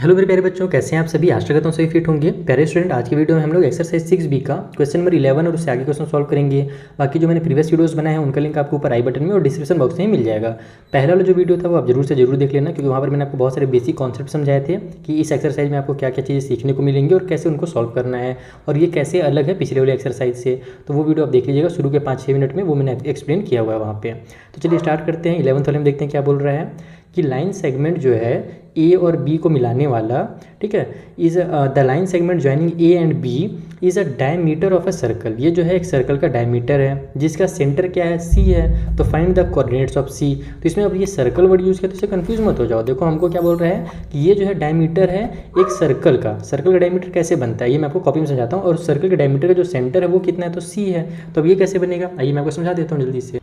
Hello मेरे प्यारे बच्चों, कैसे हैं आप सभी। आशा करता हूँ सभी फिट होंगे। प्यारे स्टूडेंट, आज की वीडियो में हम लोग एक्सरसाइज 6B का क्वेश्चन नंबर 11 और उससे आगे क्वेश्चन सॉल्व करेंगे। बाकी जो मैंने प्रीवियस वीडियोस बनाए हैं उनका लिंक आपको ऊपर आई बटन में और डिस्क्रिप्शन बॉक्स में मिल जाएगा। पहला वाला जो वीडियो था वो आप जरूर से जरूर देख लेना, क्योंकि वहाँ पर मैंने आपको बहुत सारे बेसिक कॉन्सेप्ट समझाए थे कि इस एक्सरसाइज में आपको क्या क्या चीज़ें सीखने को मिलेंगी और कैसे उनको सॉल्व करना है, और ये कैसे अलग है पिछले वाले एक्सरसाइज से। तो वो वीडियो आप देख लीजिएगा, शुरू के 5-6 मिनट में वो मैंने एक्सप्लेन किया हुआ है वहाँ पे। तो चलिए स्टार्ट करते हैं। 11th वाले में देखते हैं क्या बोल रहा है कि लाइन सेगमेंट जो है ए और बी को मिलाने वाला, ठीक है, is the line segment joining A and B is a diameter of a circle. ये जो है एक सर्कल का डायमीटर है जिसका सेंटर क्या है, सी है। तो फाइंड द कोऑर्डिनेट्स ऑफ सी। तो इसमें अब ये सर्कल वर्ड यूज़ किया तो इससे कंफ्यूज मत हो जाओ। देखो हमको क्या बोल रहा है कि ये जो है डायमीटर है एक सर्कल का। सर्कल का डायमीटर कैसे बनता है ये मैं आपको कॉपी में समझाता हूँ। और सर्कल के डायमीटर का जो सेंटर है वो कितना है, तो सी है। तो अब ये कैसे बनेगा, आइए मैं आपको समझा देता हूँ जल्दी से।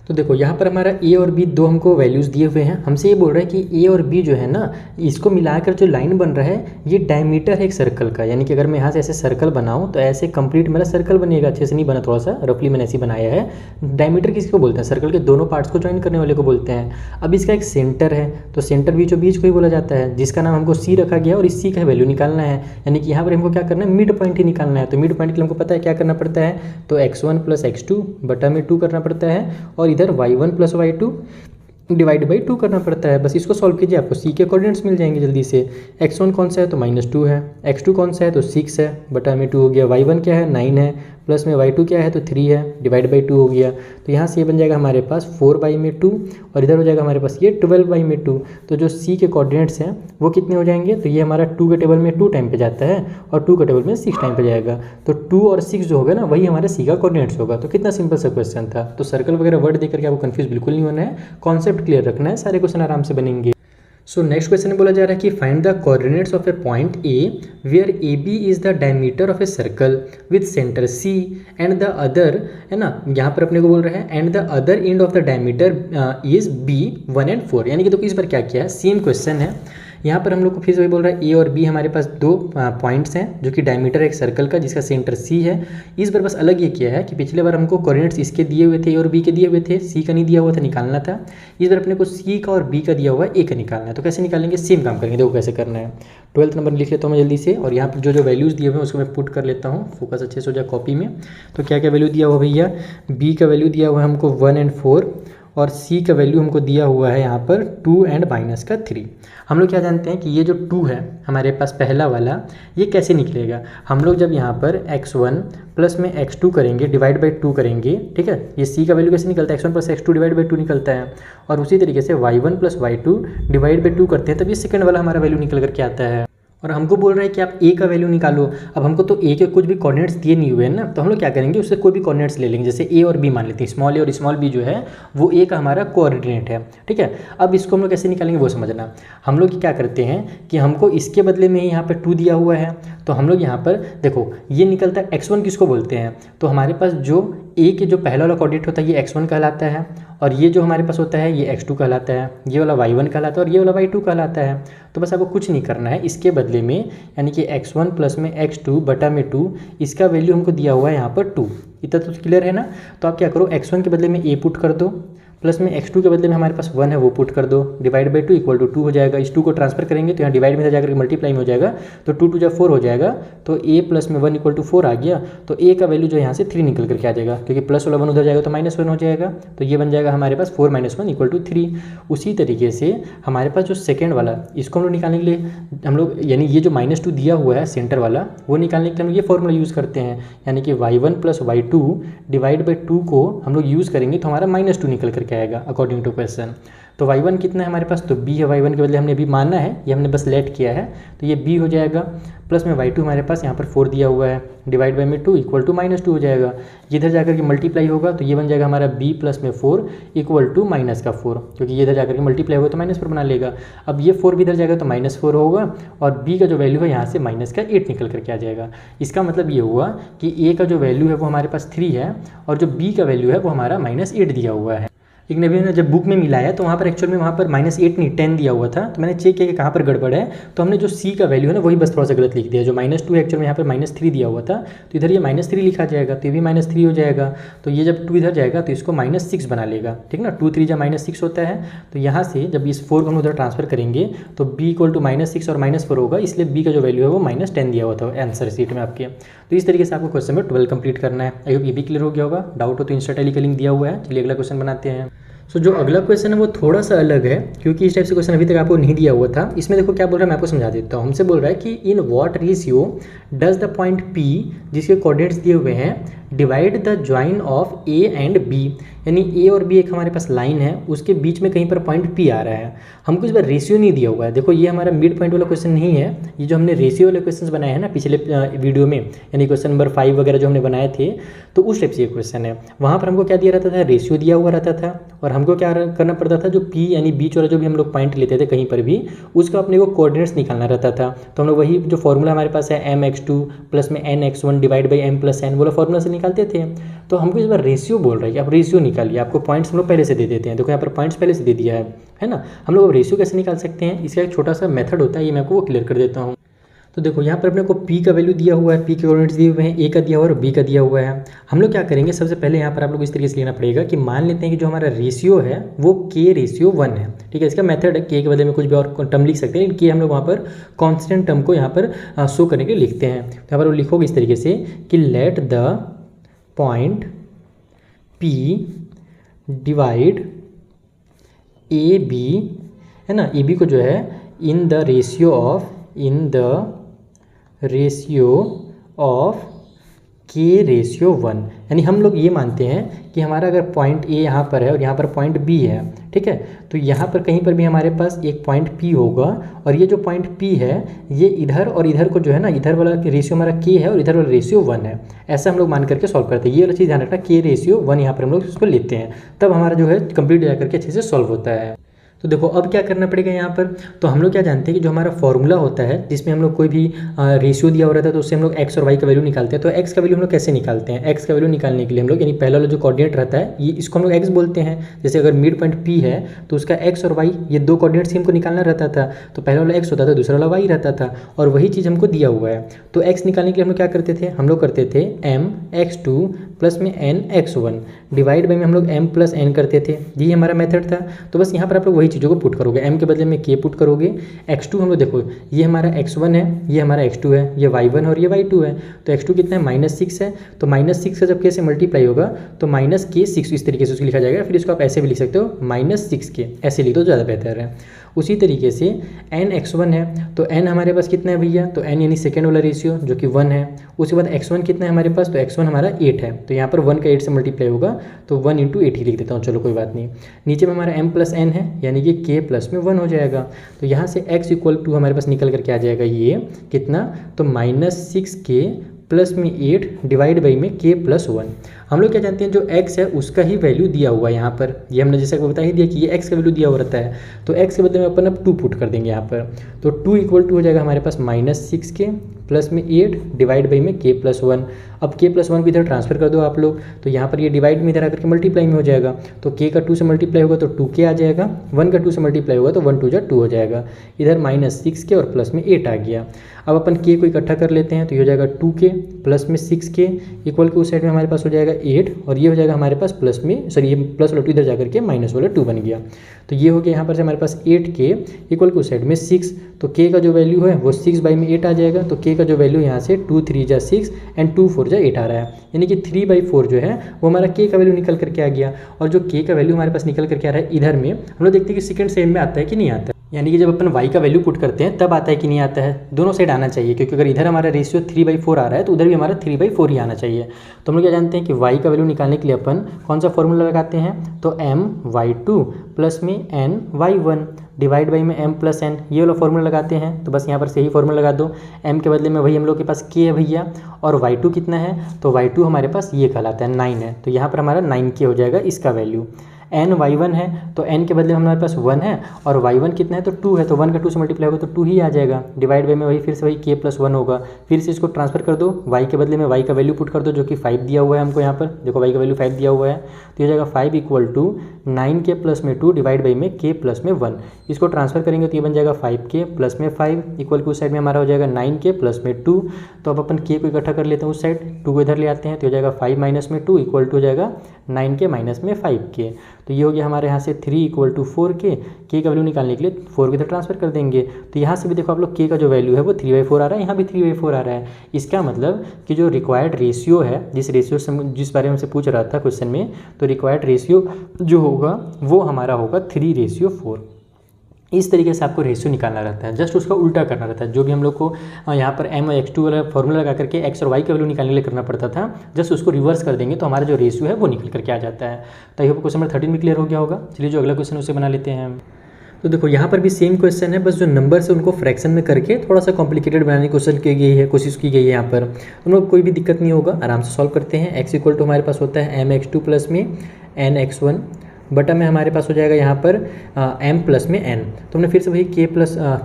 तो देखो यहाँ पर हमारा ए और बी दो हमको वैल्यूज़ दिए हुए हैं। हमसे ये बोल रहा है कि ए और बी जो है ना, इसको मिलाकर जो लाइन बन रहा है ये डायमीटर है एक सर्कल का। यानी कि अगर मैं यहाँ से ऐसे सर्कल बनाऊँ तो ऐसे कंप्लीट मेरा सर्कल बनेगा। अच्छे से नहीं बना, थोड़ा सा रफली मैंने ऐसे बनाया है। डायमीटर किसको बोलते हैं, सर्कल के दोनों पार्ट्स को ज्वाइन करने वाले को बोलते हैं। अब इसका एक सेंटर है, तो सेंटर बीचों बीच को ही बोला जाता है, जिसका नाम हमको सी रखा गया और इस सी का वैल्यू निकालना है। यानी कि यहाँ पर हमको क्या करना है, मिड पॉइंट ही निकालना है। तो मिड पॉइंट के लिए हमको पता है क्या करना पड़ता है, तो x1 + x2 बटा में 2 करना पड़ता है, और इधर y1 + y2 डिवाइड बाई 2 करना पड़ता है। बस इसको सॉल्व कीजिए, आपको सी के कोऑर्डिनेट्स मिल जाएंगे जल्दी से। x1 कौन सा है, तो -2 है। x2 कौन सा है, तो 6 है, बटा में 2 हो गया। y1 क्या है, 9 है, प्लस में y2 क्या है, तो 3 है, डिवाइड बाई 2 हो गया। तो यहाँ से ये बन जाएगा हमारे पास 4/2, और इधर हो जाएगा हमारे पास ये 12/2। तो जो सी के कोऑर्डिनेट्स हैं वो कितने हो जाएंगे, तो ये हमारा 2 के टेबल में 2 टाइम पे जाता है और 2 के टेबल में 6 टाइम पे जाएगा। तो 2 और 6 जो होगा ना वही हमारे सी का कोऑर्डिनेट्स होगा। तो कितना सिंपल सा क्वेश्चन था। तो सर्कल वगैरह वर्ड देख करके आपको कंफ्यूज बिल्कुल नहीं होना है, कॉन्सेप्ट क्लियर रखना है, सारे क्वेश्चन आराम से बनेंगे। सो नेक्स्ट क्वेश्चन में बोला जा रहा है कि find the coordinates of a point A where A B is the diameter of a circle with centre C and the other, है ना, यहाँ पर अपने को बोल रहा है and the other end of the diameter is B 1 and 4। यानी कि देखो इस बार क्या किया है, सेम क्वेश्चन है। यहाँ पर हम लोग को फिर से वही बोल रहा है ए और बी हमारे पास दो पॉइंट्स हैं जो कि डायमीटर है एक सर्कल का जिसका सेंटर सी है। इस बार बस अलग ये किया है कि पिछले बार हमको कोऑर्डिनेट्स इसके दिए हुए थे, ए और बी के दिए हुए थे, सी का नहीं दिया हुआ था, निकालना था। इस बार अपने को सी का और बी का दिया हुआ है, ए का निकालना है। तो कैसे निकालेंगे, सेम काम करेंगे, देखो कैसे करना है। 12th नंबर लिख लेता हूँ मैं जल्दी से, और यहाँ पर जो वैल्यूज़ दिए हुए हैं उसको मैं पुट कर लेता हूँ, फोकस अच्छे से हो जाए कॉपी में। तो क्या क्या वैल्यू दिया हुआ भैया, बी का वैल्यू दिया हुआ है हमको 1 and 4, और सी का वैल्यू हमको दिया हुआ है यहाँ पर 2 and -3। हम लोग क्या जानते हैं कि ये जो 2 है हमारे पास पहला वाला, ये कैसे निकलेगा। हम लोग जब यहाँ पर x1 प्लस में x2 करेंगे डिवाइड बाई 2 करेंगे, ठीक है, ये सी का वैल्यू कैसे निकलता है, x1 + x2 डिवाइड बाई 2 निकलता है। और उसी तरीके से y1 + y2 डिवाइड बाई 2 करते हैं, तब ये सेकंड वाला हमारा वैल्यू निकल करके आता है। और हमको बोल रहा है कि आप ए का वैल्यू निकालो। अब हमको तो ए के कुछ भी कोऑर्डिनेट्स दिए नहीं हुए हैं ना, तो हम लोग क्या करेंगे, उससे कोई भी कोऑर्डिनेट्स ले लेंगे। जैसे ए और बी मान लेते हैं, स्मॉल ए और स्मॉल बी जो है वो ए का हमारा कोऑर्डिनेट है, ठीक है। अब इसको हम लोग कैसे निकालेंगे वो समझना। हम लोग क्या करते हैं कि हमको इसके बदले में ही यहाँ पर 2 दिया हुआ है, तो हम लोग यहाँ पर देखो ये निकलता है x1 किसको बोलते हैं, तो हमारे पास जो ए के जो पहला वाला कोऑर्डिनेट होता है ये x1 कहलाता है, और ये जो हमारे पास होता है ये x2 कहलाता है, ये वाला y1 कहलाता है, और ये वाला y2 कहलाता है। तो बस आपको कुछ नहीं करना है, इसके बदले में यानी कि x1 प्लस में x2 बटा में 2, इसका वैल्यू हमको दिया हुआ है यहाँ पर 2। इतना तो क्लियर है ना। तो आप क्या करो, x1 के बदले में a पुट कर दो, प्लस में x2 के बदले में हमारे पास 1 है वो पुट कर दो, डिवाइड बाई 2 = 2 हो जाएगा। इस 2 को ट्रांसफर करेंगे तो यहाँ डिवाइड में जाकर मल्टीप्लाई में हो जाएगा, तो 2 × 2 = 4 हो जाएगा। तो a प्लस में 1 = 4 आ गया। तो a का वैल्यू जो यहाँ से 3 निकल करके आ जाएगा, क्योंकि प्लस वाला 1 उधर जाएगा तो -1 हो जाएगा। तो ये बन जाएगा हमारे पास 4 - 1 = 3। उसी तरीके से हमारे पास जो सेकेंड वाला, इसको हम लोग निकालने के लिए हम लोग यानी ये जो -2 दिया हुआ है सेंटर वाला, वो निकालने के लिए हम ये फॉर्मूला यूज़ करते हैं। यानी कि y1 + y2 डिवाइड बाई 2 को हम लोग यूज़ करेंगे तो हमारा -2 निकल करके आएगा अकॉर्डिंग टू क्वेश्चन। तो y1 कितना है हमारे पास, तो b है। y1 के बदले हमने अभी मानना है, ये हमने बस लेट किया है, तो ये b हो जाएगा। प्लस में y2 हमारे पास यहाँ पर 4 दिया हुआ है, डिवाइड बाई में 2 = -2 हो जाएगा। इधर जाकर के मल्टीप्लाई होगा तो ये बन जाएगा हमारा b प्लस में 4 = -4, क्योंकि ये इधर जाकर के मल्टीप्लाई होगा तो -4 बना लेगा। अब ये 4 भी इधर जाएगा तो -4 होगा, और b का जो वैल्यू है यहाँ से -8 निकल करके आ जाएगा। इसका मतलब ये हुआ कि a का जो वैल्यू है वो हमारे पास 3 है, और जो b का वैल्यू है वो हमारा -8 दिया हुआ है। लेकिन अभी मैंने जब बुक में मिलाया तो वहाँ पर एक्चुअल में वहाँ पर -8 नहीं 10 दिया हुआ था, तो मैंने चेक किया कि कहाँ पर गड़बड़ है, तो हमने जो सी का वैल्यू है ना वही बस थोड़ा सा गलत लिख दिया। जो -2 एक्चुअल में यहाँ पर -3 दिया हुआ था, तो इधर ये -3 लिखा जाएगा, तो ये भी -3 हो जाएगा। तो ये जब 2 इधर जाएगा तो इसको -6 बना लेगा, ठीक ना। 2 3 जा -6 होता है, तो यहाँ से जब इस 4 को हम उधर ट्रांसफर करेंगे तो b = -6 और -4 होगा, इसलिए b का जो वैल्यू है वो -10 दिया हुआ था आंसर शीट में आपके। तो इस तरीके से आपको क्वेश्चन में 12 कंप्लीट करना है। आई होप ये भी क्लियर हो गया होगा। डाउट हो तो इंस्टा टेली का लिंक दिया हुआ है। चलिए अगला क्वेश्चन बनाते हैं। सो जो अगला क्वेश्चन है वो थोड़ा सा अलग है, क्योंकि इस टाइप से क्वेश्चन अभी तक आपको नहीं दिया हुआ था। इसमें देखो क्या बोल रहा है, मैं आपको समझा देता हूँ। हमसे बोल रहा है कि in what ratio does the point P, जिसके कोऑर्डिनेट्स दिए हुए हैं, divide the join of A and B, यानी A और B एक हमारे पास लाइन है, उसके बीच में कहीं पर पॉइंट P आ रहा है। हमको इस बार रेशियो नहीं दिया हुआ है। देखो ये हमारा मिड पॉइंट वाला क्वेश्चन नहीं है, ये जो हमने रेशियो वाले क्वेश्चन बनाए हैं ना पिछले वीडियो में, यानी क्वेश्चन नंबर 5 वगैरह जो हमने बनाए थे, तो उस टाइप से ये क्वेश्चन है। वहाँ पर हमको क्या दिया रहता था, रेशियो दिया हुआ रहता था, और हमको क्या करना पड़ता था, जो P यानी बीच वाला जो भी हम लोग पॉइंट लेते थे कहीं पर भी, उसका अपने को कोऑर्डिनेट्स निकालना रहता था। तो हम लोग वही जो फॉर्मूला हमारे पास है mx2 + nx1 divide by m+n वाला फॉर्मूला से निकालते थे। तो हमको इस बार रेशियो बोल रहा है कि आप रेशियो निकालिए। आपको पॉइंट्स हम लोग पहले से दे देते हैं, देखो यहाँ पर पॉइंट्स पहले से दे दिया है ना। हम लोग अब रेशियो कैसे निकाल सकते हैं, इसका एक छोटा सा मेथड होता है, ये मैं आपको क्लियर कर देता हूँ। तो देखो यहाँ पर अपने को P का वैल्यू दिया हुआ है, P के कोऑर्डिनेट्स दिए हुए हैं, A का दिया हुआ है और B का दिया हुआ है। हम लोग क्या करेंगे, सबसे पहले यहाँ पर आप लोग इस तरीके से लेना पड़ेगा कि मान लेते हैं कि जो हमारा रेशियो है वो K/1 है, ठीक है। इसका मेथड है, K के बदले में कुछ भी और टर्म लिख सकते हैं, लेकिन K हम लोग वहाँ पर कॉन्स्टेंट टर्म को यहाँ पर शो करने के लिए लिखते हैं। तो यहाँ पर लिखोगे इस तरीके से कि let the point P divide AB, है ना, AB को जो है in the ratio of K/1, यानी हम लोग ये मानते हैं कि हमारा अगर पॉइंट A यहाँ पर है और यहाँ पर पॉइंट B है, ठीक है, तो यहाँ पर कहीं पर भी हमारे पास एक पॉइंट P होगा, और ये जो पॉइंट P है ये इधर और इधर को जो है ना, इधर वाला रेशियो हमारा K है और इधर वाला रेशियो 1 है। ऐसा हम लोग मान करके सॉल्व करते हैं। ये वाला चीज़ ध्यान रखना, K/1 यहाँ पर हम लोग इसको लेते हैं, तब हमारा जो है कंप्लीट जा करके अच्छे से सॉल्व होता है। तो देखो अब क्या करना पड़ेगा यहाँ पर, तो हम लोग क्या जानते हैं कि जो हमारा फॉर्मूला होता है जिसमें हम लोग कोई भी रेशियो दिया हुआ रहता है तो उससे हम लोग x और y का वैल्यू निकालते हैं। तो x का वैल्यू हम लोग कैसे निकालते हैं, x का वैल्यू निकालने के लिए हम लोग, यानी पहला वाला जो कोऑर्डिनेट रहता है ये, इसको हम लोग x बोलते हैं। जैसे अगर मिड पॉइंट P है तो उसका x और y ये दो कोऑर्डिनेट्स हमको निकालना रहता था, तो पहला वाला x होता था, दूसरा वाला y रहता था, और वही चीज़ हमको दिया हुआ है। तो x निकालने के लिए हम लोग क्या करते थे, हम लोग करते थे mx2 + nx1 डिवाइड बाई में हम लोग m+n करते थे, यही हमारा मेथड था। तो बस यहाँ पर आप लोग वही चीज़ों को पुट करोगे, m के बदले में k पुट करोगे, x2 हम लोग देखो ये हमारा x1 है, ये हमारा x2 है, ये y1 और ये y2 है। तो x2 कितना है, -6 है, तो -6 का जब k से मल्टीप्लाई होगा तो -k6 इस तरीके से उसको लिखा जाएगा। फिर इसको आप ऐसे भी लिख सकते हो -6k, ऐसे लिख दो ज़्यादा बेहतर है। उसी तरीके से nx1 है, तो n हमारे पास कितना है भैया, तो n यानी सेकेंड वाला रेशियो जो कि 1 है। उसके बाद x1 कितना है हमारे पास, तो x1 हमारा 8 है, तो यहाँ पर 1 का 8 से मल्टीप्लाई होगा तो 1 × 8 ही लिख देता हूँ, चलो कोई बात नहीं। नीचे में हमारा m+n है, यानी कि k+1 हो जाएगा। तो यहाँ से x = हमारे पास निकल करके आ जाएगा ये कितना, तो -6k + 8 डिवाइड बाई में k+1। हम लोग क्या जानते हैं, जो x है उसका ही वैल्यू दिया हुआ है यहाँ पर, ये हमने जैसे बता ही दिया कि ये x का वैल्यू दिया हुआ रहता है, तो x के बदले में अपन अब 2 पुट कर देंगे यहाँ पर। तो 2 = हो जाएगा हमारे पास -6k + 8 डिवाइड बाई में k+1। अब k+1 को इधर ट्रांसफर कर दो आप लोग, तो यहाँ पर ये डिवाइड में इधर आकर के मल्टीप्लाई में हो जाएगा, तो k का 2 से मल्टीप्लाई होगा तो 2k आ जाएगा, 1 का 2 से मल्टीप्लाई होगा तो 1 × 2 = 2 हो जाएगा। इधर -6k और प्लस में 8 आ गया। अब अपन k को इकट्ठा कर लेते हैं, तो ये हो जाएगा 2k + में 6k इक्वल के उस साइड में हमारे पास हो जाएगा 8, और ये हो जाएगा हमारे पास प्लस में, सॉरी ये प्लस वाला 2 इधर जाकर के माइनस वाला 2 बन गया। तो ये हो गया यहाँ पर से हमारे पास 8k इक्वल के उस साइड में 6, तो k का जो वैल्यू है वो 6 बाई में 8 आ जाएगा। तो k का जो वैल्यू यहाँ से 2 3 जा 6 एंड 2 4 जा 8 आ रहा है, यानी कि 3/4 जो है वो हमारा k का वैल्यू निकल करके आ गया। और जो k का वैल्यू हमारे पास निकल करके आ रहा है इधर में, हम लोग देखते हैं कि सेकंड सेम में आता है कि नहीं आता है, यानी कि जब अपन y का वैल्यू पुट करते हैं तब आता है कि नहीं आता है, दोनों साइड आना चाहिए, क्योंकि अगर इधर हमारा रेशियो 3/4 आ रहा है तो उधर भी हमारा 3/4 ही आना चाहिए। तो हम लोग क्या जानते हैं कि y का वैल्यू निकालने के लिए अपन कौन सा फॉर्मूला लगाते हैं, तो my2 + में ny1 डिवाइड बाई में m+n, ये वाला फॉर्मूला लगाते हैं। तो बस यहाँ पर सही फॉर्मूला लगा दो, m के बदले में वही हम लोग के पास k है भैया, और y2 कितना है, तो y2 हमारे पास ये कहलाता है 9 है, तो यहाँ पर हमारा 9k हो जाएगा इसका वैल्यू। n y1 है, तो n के बदले में हमारे पास 1 है, और y1 कितना है, तो 2 है, तो 1 का 2 से मल्टीप्लाई होगा तो 2 ही आ जाएगा, डिवाइड बाई में वही फिर से वही k+1 होगा। फिर से इसको ट्रांसफर कर दो, y के बदले में y का वैल्यू पुट कर दो जो कि 5 दिया हुआ है हमको, यहाँ पर देखो y का वैल्यू 5 दिया हुआ है, तो ये हो जाएगा 5 = 9k प्लस में 2 डिवाइड बाई में k प्लस में 1। इसको ट्रांसफर करेंगे तो ये बन जाएगा 5k प्लस में 5 इक्वल टू उस साइड में हमारा हो जाएगा 9k प्लस में 2। तो अब अपन k को इकट्ठा कर लेते हैं उस साइड, 2 को इधर ले आते हैं तो हो जाएगा 5 माइनस में 2 इक्वल टू हो जाएगा 9k माइनस में 5k। तो ये हो गया हमारे यहाँ से 3 इक्वल टू 4k। k का वैल्यू निकालने के लिए 4 को इधर ट्रांसफर कर देंगे। तो यहाँ से भी देखो आप लोग k का जो वैल्यू है वो 3/4 आ रहा है, यहाँ भी 3/4 आ रहा है। इसका मतलब कि जो रिक्वायर्ड रेशियो है, जिस बारे में से पूछ रहा था क्वेश्चन में, तो रिक्वायर्ड रेशियो जो होगा वो हमारा होगा 3/4। इस तरीके से आपको रेशियो निकालना रहता है, जस्ट उसका उल्टा करना रहता है। जो भी हम लोग को यहाँ पर m और x2 वाला फॉर्मूला लगा करके x और y का वैल्यू निकालने के लिए करना पड़ता था, जस्ट उसको रिवर्स कर देंगे तो हमारा जो रेशियो है वो निकल करके आ जाता है। तो आई होप क्वेश्चन नंबर 13 में क्लियर हो गया होगा। चलिए जो अगला क्वेश्चन उसे बना लेते हैं। तो देखो यहाँ पर भी सेम क्वेश्चन है, बस जो नंबर से उनको फ्रैक्शन में करके थोड़ा सा कॉम्प्लिकेटेड बनाने की कोशिश की गई है। यहाँ पर हम लोग कोई भी दिक्कत नहीं होगा, आराम से सॉल्व करते हैं। x इक्वल टू हमारे पास होता है mx2 प्लस में nx1 बटा में हमारे पास हो जाएगा यहाँ पर m प्लस में n। तो हमने फिर से वही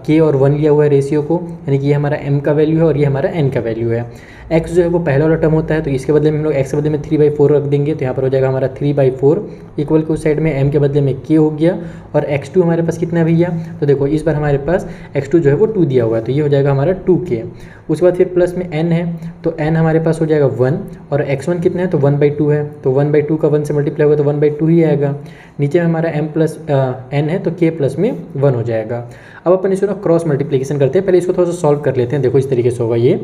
k और 1 लिया हुआ है रेशियो को, यानी कि ये हमारा m का वैल्यू है और ये हमारा n का वैल्यू है। x जो है वो पहला वाला टर्म होता है, तो इसके बदले में हम लोग x के बदले में 3/4 रख देंगे। तो यहाँ पर हो जाएगा हमारा 3/4 इक्वल के उस साइड में m के बदले में k हो गया। और x2 हमारे पास कितना है भैया, तो देखो इस बार हमारे पास x2 जो है वो 2 दिया हुआ है, तो ये हो जाएगा हमारा 2k। उसके बाद फिर प्लस में n है, तो n हमारे पास हो जाएगा 1 और x1 कितना है, तो 1/2 है, तो 1/2 का 1 से मल्टीप्लाई होगा तो 1/2 ही आएगा। नीचे में हमारा m प्लस n है, तो k प्लस में 1 हो जाएगा। अब अपन इसको ना क्रॉस मल्टीप्लिकेशन करते हैं, पहले इसको थोड़ा सा सॉल्व कर लेते हैं। देखो इस तरीके से होगा ये,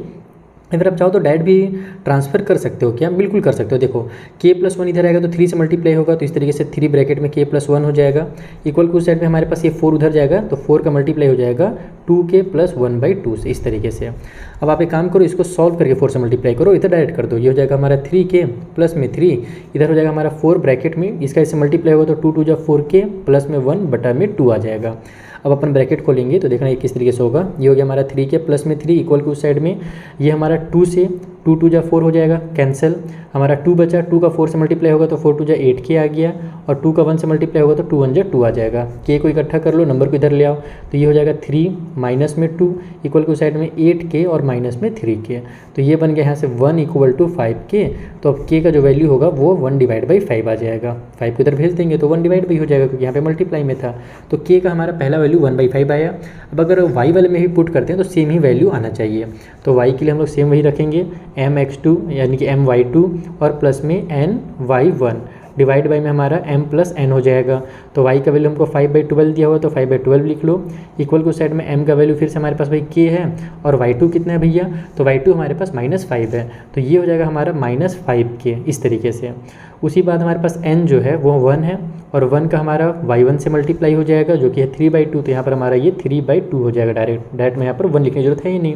अगर आप चाहो तो डायरेक्ट भी ट्रांसफर कर सकते हो क्या, बिल्कुल कर सकते हो। देखो k प्लस 1 इधर आएगा तो 3 से मल्टीप्लाई होगा, तो इस तरीके से 3 ब्रैकेट में k प्लस 1 हो जाएगा। इक्वल के उस साइड में हमारे पास ये 4 उधर जाएगा, तो 4 का मल्टीप्लाई हो जाएगा 2k प्लस 1/2 से, इस तरीके से। अब आप एक काम करो, इसको सॉल्व करके 4 से मल्टीप्लाई करो, इधर डायरेक्ट कर दो। ये हो जाएगा हमारा 3k प्लस में 3, इधर हो जाएगा हमारा 4 ब्रैकेट में, इसका इससे मल्टीप्लाई होगा तो 2 2 4k प्लस में 1 बटा में 2 आ जाएगा। अब अपन ब्रैकेट खोलेंगे तो देखना ये किस तरीके से होगा। ये हो गया हमारा 3k प्लस में 3 इक्वल के उस साइड में ये हमारा 2 से 2 2 4 हो जाएगा, कैंसिल। हमारा 2 बचा, 2 का 4 से मल्टीप्लाई होगा तो 4 2 8k आ गया, और 2 का 1 से मल्टीप्लाई होगा तो 2 1 2 आ जाएगा। k को इकट्ठा कर लो, नंबर को इधर ले आओ, तो ये हो जाएगा 3 माइनस में 2 इक्वल के उस साइड में 8k और माइनस में 3k। तो ये बन गया यहाँ से 1 इक्वल टू 5k। तो अब k का जो वैल्यू होगा वो 1/5 आ जाएगा। 5 को इधर भेज देंगे तो 1/5 हो जाएगा, क्योंकि यहाँ पे मल्टीप्लाई में था। तो k का हमारा पहला वैल्यू 1/5 आया। अब अगर y वाले में भी पुट करते हैं तो सेम ही वैल्यू आना चाहिए। तो y के लिए हम लोग सेम वही रखेंगे, mx2 यानी कि my2 और प्लस में ny1 डिवाइड बाई में हमारा m प्लस n हो जाएगा। तो y का वैल्यू हमको 5/12 दिया हुआ, तो 5/12 लिख लो। इक्वल को साइड में m का वैल्यू फिर से हमारे पास भाई k है, और y2 कितना है भैया, तो y2 हमारे पास -5 है, तो ये हो जाएगा हमारा -5k इस तरीके से। उसी बाद हमारे पास n जो है वो 1 है, और 1 का हमारा y1 से मल्टीप्लाई हो जाएगा जो कि है 3/2, तो यहाँ पर हमारा ये 3/2 हो जाएगा। डायरेक्ट में यहाँ पर 1 लिखने की जरूरत है ही नहीं।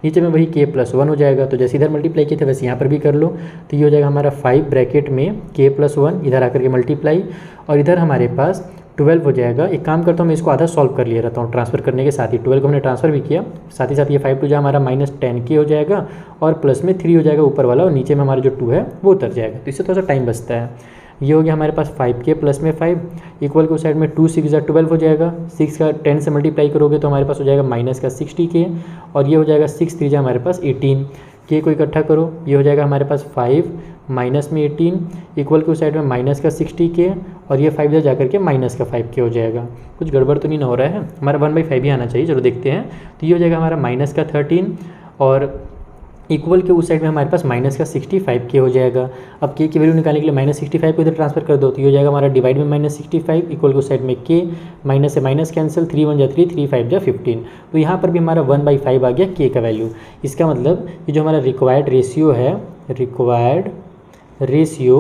नीचे में वही k प्लस 1 हो जाएगा, तो जैसे इधर मल्टीप्लाई किए थे वैसे यहाँ पर भी कर लो। तो ये हो जाएगा हमारा 5 ब्रैकेट में k प्लस 1 इधर आकर के मल्टीप्लाई, और इधर हमारे पास 12 हो जाएगा। एक काम करता हूँ, मैं इसको आधा सॉल्व कर लिया रहता हूँ ट्रांसफर करने के साथ ही। 12 को हमने ट्रांसफर भी किया, साथ ही साथ ये 5 2 हमारा -10k हो जाएगा, और प्लस में 3 हो जाएगा ऊपर वाला, और नीचे में हमारा जो 2 है वो उतर जाएगा। तो इससे थोड़ा सा टाइम बचता है। ये हो गया हमारे पास 5k प्लस में 5 इक्वल के उस साइड में 2 6 12 हो जाएगा। 6 का 10 से मल्टीप्लाई करोगे तो हमारे पास हो जाएगा माइनस का 60k, और ये हो जाएगा 6 3 हमारे पास 18। k को इकट्ठा करो, ये हो जाएगा हमारे पास 5 माइनस में 18 इक्वल के उस साइड में माइनस का 60k, और ये 5 इधर जाकर के माइनस का 5k हो जाएगा। कुछ गड़बड़ तो नहीं ना हो रहा है, हमारा 1/5 ही आना चाहिए। चलो देखते हैं। तो ये हो जाएगा हमारा माइनस का 13, और इक्वल के उस साइड में हमारे पास माइनस का 65k हो जाएगा। अब k की वैल्यू निकालने के लिए -65 को इधर ट्रांसफर कर दो, तो ये हो जाएगा हमारा डिवाइड में -65 इक्वल के उस साइड में k, माइनस से माइनस कैंसिल, 3 1 3 3 5 15। तो यहाँ पर भी हमारा 1/5 आ गया k का वैल्यू। इसका मतलब ये जो हमारा रिक्वायर्ड रेशियो है, रिक्वायर्ड रेशियो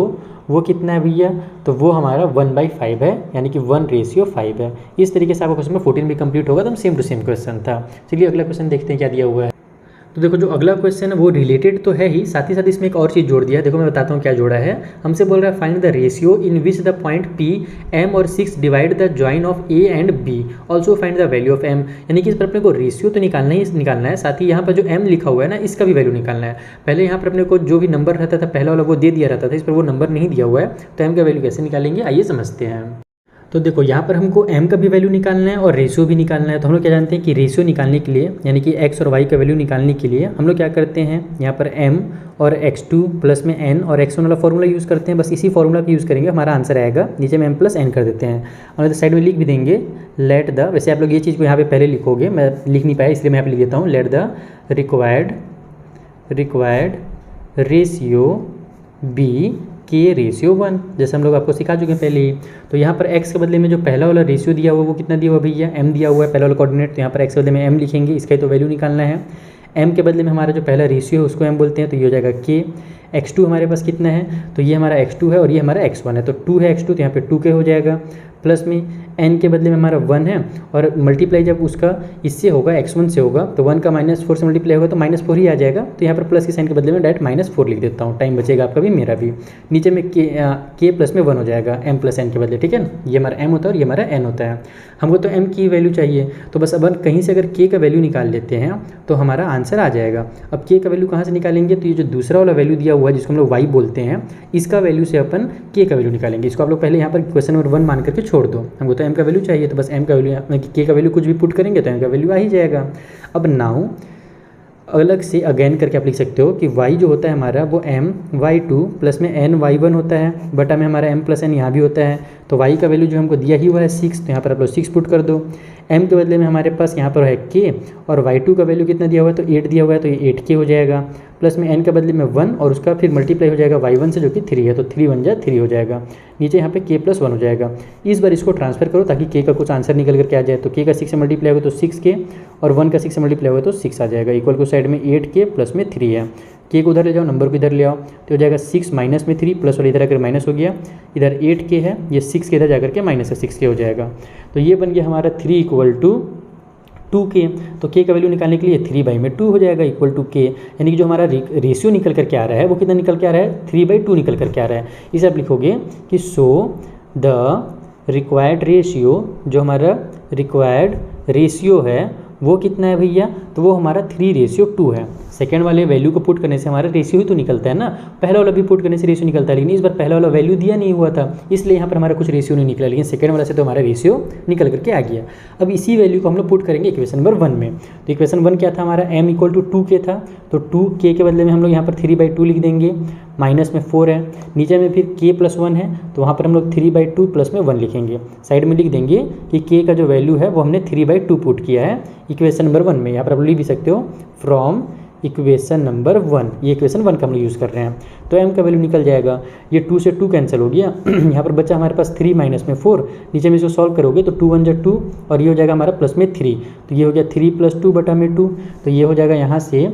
वो कितना है भैया, तो वो हमारा 1/5 है, यानी कि 1/5 है। इस तरीके से आपका क्वेश्चन में 14 भी कंप्लीट होगा, तो सेम टू सेम क्वेश्चन था। चलिए अगला क्वेश्चन देखते हैं क्या दिया हुआ है। तो देखो जो अगला क्वेश्चन है वो रिलेटेड तो है ही, साथ ही साथ इसमें एक और चीज़ जोड़ दिया है। देखो मैं बताता हूँ क्या जोड़ा है। हमसे बोल रहा है find the ratio in which the point P, M और 6 divide the join of A and B, also find the value of M। यानी कि इस पर अपने को रेशियो तो निकालना है, साथ ही यहाँ पर जो M लिखा हुआ है ना, इसका भी वैल्यू निकालना है। पहले यहाँ पर अपने को जो भी नंबर रहता था पहला वाला वो दे दिया रहता था, इस पर वो नंबर नहीं दिया हुआ है, तो M का वैल्यू कैसे निकालेंगे आइए समझते हैं। तो देखो यहाँ पर हमको m का भी वैल्यू निकालना है और रेशियो भी निकालना है। तो हम लोग क्या जानते हैं कि रेशियो निकालने के लिए यानी कि x और y का वैल्यू निकालने के लिए हम लोग क्या करते हैं, यहाँ पर m और x2 प्लस में n और x1 वाला फॉर्मूला यूज़ करते हैं। बस इसी फॉर्मूला का यूज़ करेंगे, हमारा आंसर आएगा। नीचे में m प्लस n कर देते हैं और तो साइड में लिख भी देंगे लेट द, वैसे आप लोग ये चीज़ को यहाँ पे पहले लिखोगे, मैं लिख नहीं पाया इसलिए मैं यहाँ पे लिख देता हूँ, let the required ratio be K ratio 1, जैसे हम लोग आपको सिखा चुके हैं पहले ही। तो यहाँ पर x के बदले में जो पहला वाला रेशियो दिया हुआ है वो कितना दिया हुआ भैया, m दिया हुआ है पहला वाला कोऑर्डिनेट। तो यहाँ पर x के बदले में m लिखेंगे, इसका ही तो वैल्यू निकालना है। m के बदले में हमारा जो पहला रेशियो है उसको m बोलते हैं, तो ये हो जाएगा k। x2 हमारे पास कितना है, तो ये हमारा x2 है और ये हमारा x1 है, तो 2 है x2, तो यहाँ पे 2k हो जाएगा। प्लस में n के बदले में हमारा 1 है और मल्टीप्लाई जब उसका इससे होगा x1 से होगा तो 1 का -4 से मल्टीप्लाई होगा तो -4 ही आ जाएगा। तो यहाँ पर प्लस के साइन के बदले में डायरेक्ट -4 लिख देता हूँ, टाइम बचेगा आपका भी मेरा भी। नीचे में k प्लस में 1 हो जाएगा m प्लस n के बदले, ठीक है ना। ये हमारा m होता है और ये हमारा n होता है। हमको तो m की वैल्यू चाहिए, तो बस अब कहीं से अगर k का वैल्यू निकाल लेते हैं तो हमारा आंसर आ जाएगा। अब k का वैल्यू कहाँ से निकालेंगे, तो ये जो दूसरा वाला वैल्यू दिया हुआ है जिसको हम लोग y बोलते हैं, इसका वैल्यू से अपन k का वैल्यू निकालेंगे। इसको आप लोग पहले यहाँ पर क्वेश्चन नंबर 1 मान करके छोड़ दो। हमको तो m का वैल्यू चाहिए, तो बस m का वैल्यू k का वैल्यू कुछ भी पुट करेंगे तो m का वैल्यू आ ही जाएगा। अब नाउ अलग से अगेन करके आप लिख सकते हो कि y जो होता है हमारा वो my2 प्लस में n y1 होता है, बटा में हमारा m प्लस n यहाँ भी होता है। तो y का वैल्यू जो हमको दिया ही हुआ है 6, तो यहाँ पर आप लोग 6 पुट कर दो। m के बदले में हमारे पास यहाँ पर है k और y2 का वैल्यू कितना दिया हुआ है, तो 8 दिया हुआ है, तो ये 8k हो जाएगा। प्लस में n के बदले में 1 और उसका फिर मल्टीप्लाई हो जाएगा y1 से जो कि 3 है, तो 3 1 जा 3 हो जाएगा। नीचे यहाँ पे k प्लस 1 हो जाएगा। इस बार इसको ट्रांसफर करो ताकि k का कुछ आंसर निकल करके आ जाए। तो k का 6 से मल्टीप्लाई होगा तो 6k और 1 का 6 से मल्टीप्लाई होगा तो 6 आ जाएगा। इक्वल को साइड में 8k प्लस में 3 है, k को उधर ले जाओ, नंबर को इधर ले आओ, तो हो जाएगा 6 माइनस में 3 प्लस वाला इधर आकर माइनस हो गया। इधर 8k है, ये 6 के इधर जाकर के माइनस का 6k हो जाएगा। तो ये बन गया हमारा 3 इक्वल टू 2k। तो k का वैल्यू निकालने के लिए 3/2 हो जाएगा इक्वल टू k, यानी कि जो हमारा रेशियो निकल करके आ रहा है वो कितना निकल के आ रहा है, 3/2 निकल करके आ रहा है। इसे आप लिखोगे कि सो द रिक्वायर्ड रेशियो, जो हमारा रिक्वायर्ड रेशियो है वो कितना है भैया, तो वो हमारा 3:2 है। सेकेंड वाले वैल्यू को पुट करने से हमारा रेशियो ही तो निकलता है ना, पहला वाला भी पुट करने से रेशियो निकलता है, लेकिन इस बार पहला वाला वैल्यू दिया नहीं हुआ था इसलिए यहाँ पर हमारा कुछ रेशियो नहीं निकला, लेकिन सेकेंड वाला से तो हमारा रेशियो निकल करके आ गया। अब इसी वैल्यू को हम लोग पुट करेंगे इक्वेशन नंबर 1 में। तो इक्वेशन 1 क्या था हमारा, m इक्वल टू 2k था, तो 2k के बदले में हम लोग यहाँ पर 3/2 लिख देंगे, माइनस में 4 है, नीचे में फिर k प्लस 1 है, तो वहाँ पर हम लोग 3/2 प्लस में 1 लिखेंगे। साइड में लिख देंगे कि k का जो वैल्यू है वो हमने 3/2 पुट किया है इक्वेशन नंबर 1 में। यहाँ पर आप लिख भी सकते हो फ्रॉम इक्वेशन नंबर 1, ये इक्वेशन 1 का हम लोग यूज़ कर रहे हैं। तो m का वैल्यू निकल जाएगा, ये 2 से 2 कैंसिल हो गया यहाँ पर बचा हमारे पास 3 माइनस में 4, नीचे में इसको सॉल्व करोगे तो 2 1 जा 2 और ये हो जाएगा हमारा प्लस में 3, तो ये हो गया 3 + 2 बटा में 2, तो ये हो जाएगा यहाँ से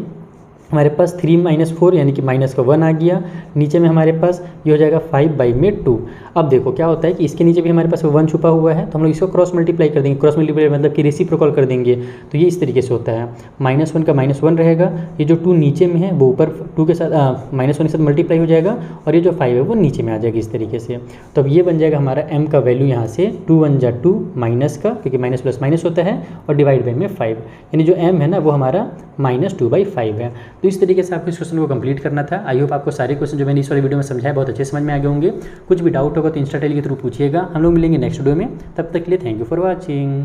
हमारे पास 3 - 4 यानी कि माइनस का 1 आ गया। नीचे में हमारे पास ये हो जाएगा 5/2। अब देखो क्या होता है कि इसके नीचे भी हमारे पास 1 छुपा हुआ है, तो हम लोग इसको क्रॉस मल्टीप्लाई कर देंगे। क्रॉस मल्टीप्लाई मतलब कि रेसिप्रोकल कर देंगे, तो ये इस तरीके से होता है। -1 का -1 रहेगा, ये जो 2 नीचे में है वो ऊपर 2 के साथ -1 के साथ मल्टीप्लाई हो जाएगा और ये जो 5 है वो नीचे में आ जाएगी इस तरीके से। तो अब ये बन जाएगा हमारा m का वैल्यू यहाँ से 2 1 जा 2 माइनस का, क्योंकि माइनस प्लस माइनस होता है, और डिवाइड बाई में 5, यानी जो m है ना वो हमारा -2/5 है। तो इस तरीके से आपको इस क्वेश्चन को कंप्लीट करना था। आई होप आपको सारे क्वेश्चन जो मैंने इस वाली वीडियो में समझाया बहुत अच्छे समझ में आ गए होंगे। कुछ भी डाउट होगा तो इंस्टा टेली के थ्रू पूछिएगा। हम लोग मिलेंगे नेक्स्ट वीडियो में, तब तक के लिए थैंक यू फॉर वॉचिंग।